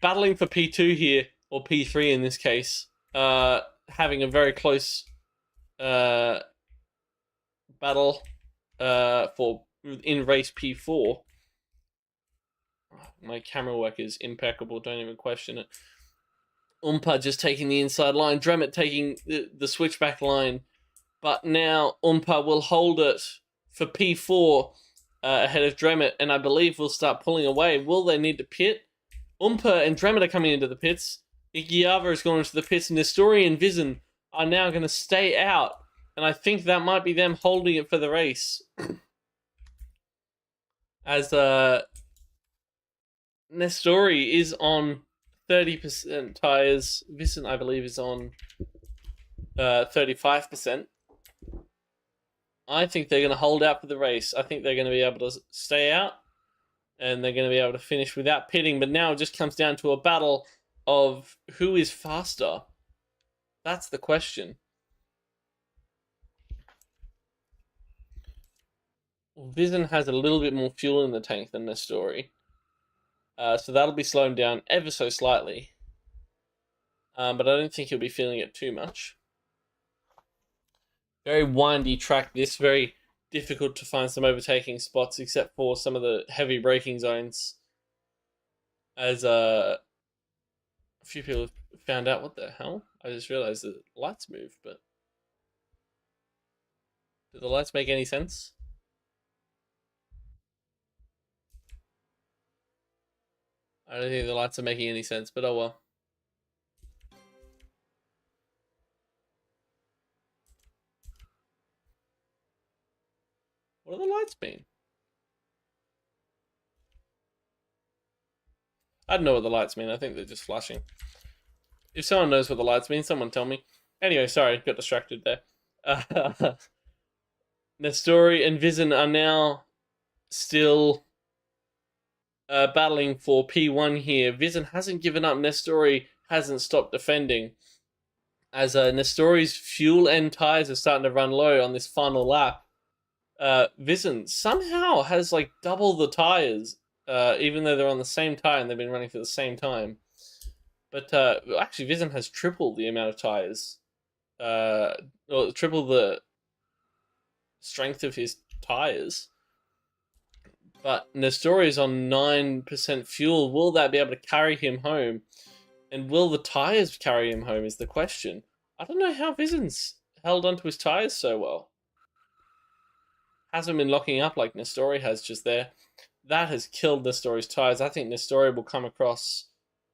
battling for P2 here, or P3 in this case, having a very close battle for in race P4. My camera work is impeccable, don't even question it. Umpa just taking the inside line, Dremet taking the switchback line, but now Umpa will hold it for P4 ahead of Dremet, and I believe will start pulling away. Will they need to pit? Umpa and Dremet are coming into the pits. Ikiava has gone into the pits, and Nestori and Vision are now going to stay out, and I think that might be them holding it for the race. As Nestori is on 30% tires, Vision, I believe, is on 35%. I think they're going to hold out for the race. I think they're going to be able to stay out, and they're going to be able to finish without pitting. But now it just comes down to a battle of who is faster. That's the question. Vision has a little bit more fuel in the tank than Nestori. So that'll be slowing down ever so slightly. But I don't think he'll be feeling it too much. Very windy track this, very difficult to find some overtaking spots except for some of the heavy braking zones. As a few people have found out, what the hell? I just realized the lights move, but do the lights make any sense? I don't think the lights are making any sense, but oh well. What do the lights mean? I don't know what the lights mean. I think they're just flashing. If someone knows what the lights mean, someone tell me. Anyway, sorry, got distracted there. Nestori and Vision are now still battling for P1 here. Vision hasn't given up. Nestori hasn't stopped defending. As Nestori's fuel and tires are starting to run low on this final lap. Vision somehow has like double the tires, even though they're on the same tire and they've been running for the same time. But actually, Vision has triple the amount of tires, or triple the strength of his tires. But Nestori is on 9% fuel. Will that be able to carry him home? And will the tires carry him home is the question. I don't know how Vision's held onto his tires so well. Hasn't been locking up like Nestori has just there. That has killed Nestori's tires. I think Nestori will come across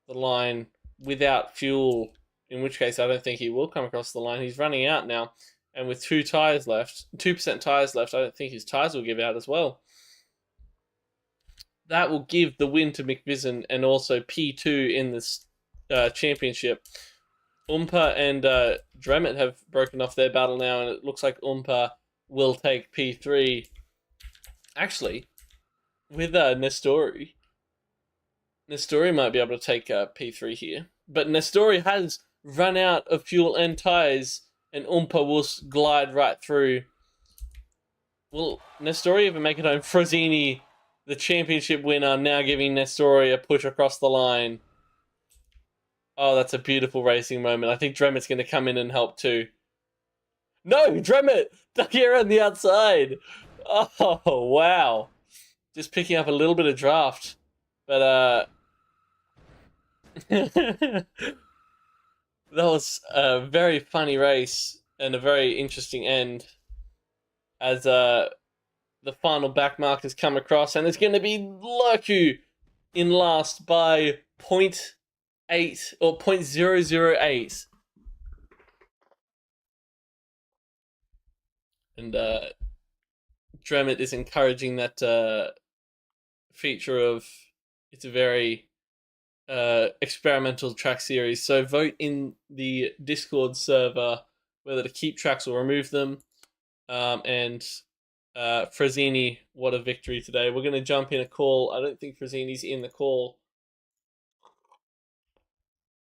the line without fuel, in which case I don't think he will come across the line. He's running out now, and with 2% tires left, I don't think his tires will give out as well. That will give the win to McVision and also P2 in this championship. Umpa and Dremet have broken off their battle now, and it looks like Umpa will take P3. Actually, with Nestori might be able to take P3 here. But Nestori has run out of fuel and tires, and Umpa will glide right through. Will Nestori ever make it home? Frozini, the championship winner, now giving Nestori a push across the line. Oh, that's a beautiful racing moment. I think Dremet's going to come in and help too. No, Dremet! Duck here on the outside! Oh, wow. Just picking up a little bit of draft. But, that was a very funny race and a very interesting end. As, the final back markers come across, and it's going to be Lurku in last by 0.8 or 0.008. And Dremet is encouraging that feature of it's a very experimental track series. So vote in the Discord server whether to keep tracks or remove them. And Frazzini, what a victory today. We're going to jump in a call. I don't think Frazzini's in the call.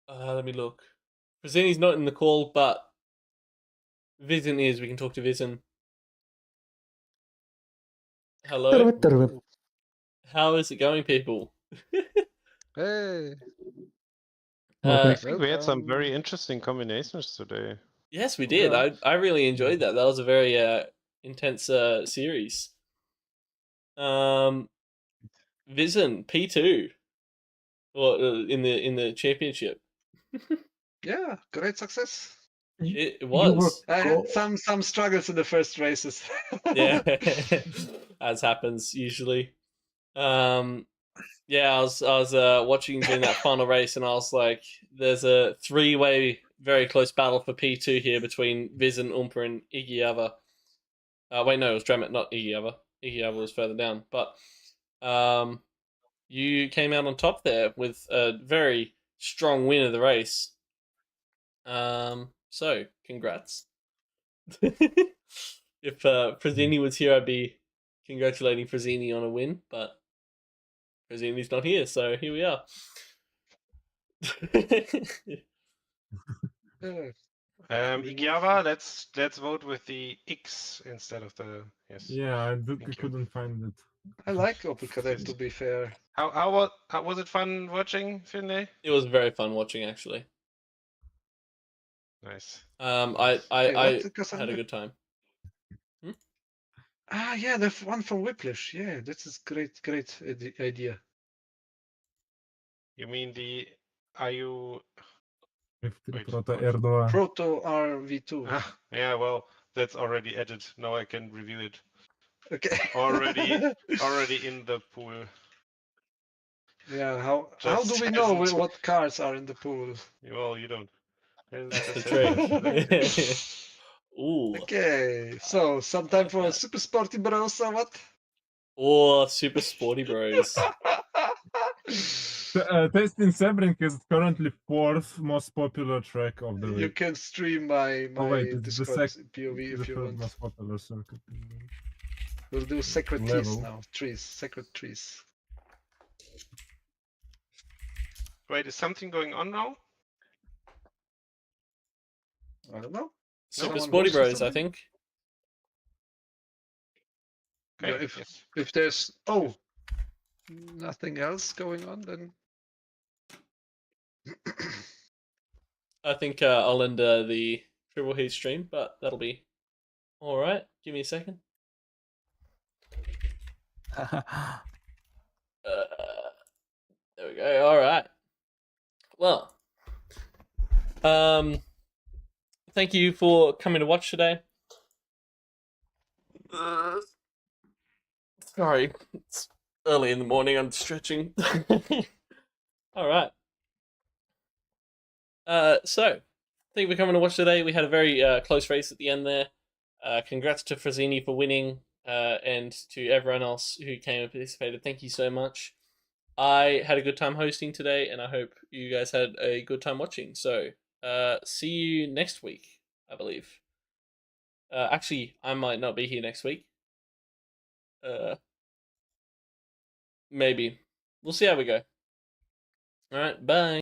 Let me look. Frazzini's not in the call, but Vision is. We can talk to Vision. Hello? How is it going, people? Hey. I think we had some very interesting combinations today. Yes, we did. Yeah. I really enjoyed that. That was a very intense series. Vision P2, or in the championship. Yeah, great success. It You were was. I had some struggles in the first races. Yeah, as happens usually. Yeah, I was watching during that final race, and I was like, "There's a three-way, very close battle for P2 here between Viz and Umper and Igiyava." Wait, no, it was Dremet, not Igiyava. Igiyava was further down, but you came out on top there with a very strong win of the race. So congrats. If Frazzini was here, I'd be congratulating Frazzini on a win, but Frazzini's not here, so here we are. Igiava, let's vote with the X instead of the yes. Yeah, I Thank you. couldn't find it. I like Opel Kadett, to be fair. How was it fun watching, Finlay? It was very fun watching, actually. Nice. I had a good time. Ah, yeah, the one from Whiplash. Yeah, this is great idea. You mean the IU F3 Proto R2. Proto RV2. Yeah, well, that's already added. Now I can review it. Okay. already in the pool. Yeah, how do we know what cars are in the pool? Well, you don't. That's the trick. Ooh. Okay, so sometime for Super Sporty Bros or what? Or Super Sporty Bros. Testing Sebring is currently 4th most popular track of the week. You can stream my Discord POV if you want. Most popular circuit. We'll do secret Level. trees now. Secret trees. Wait, is something going on now? I don't know. Super Someone Sporty hosted Bros, I something? think. Yeah, Okay. if there's nothing else going on, then I think I'll end the Triple Heat stream, but that'll be alright. Give me a second. There we go. Alright. Well, thank you for coming to watch today. Sorry, it's early in the morning. I'm stretching. All right. So thank you for coming to watch today. We had a very close race at the end there. Congrats to Frazzini for winning, and to everyone else who came and participated. Thank you so much. I had a good time hosting today, and I hope you guys had a good time watching. So, see you next week, I believe. Actually, I might not be here next week. Maybe. We'll see how we go. Alright, bye.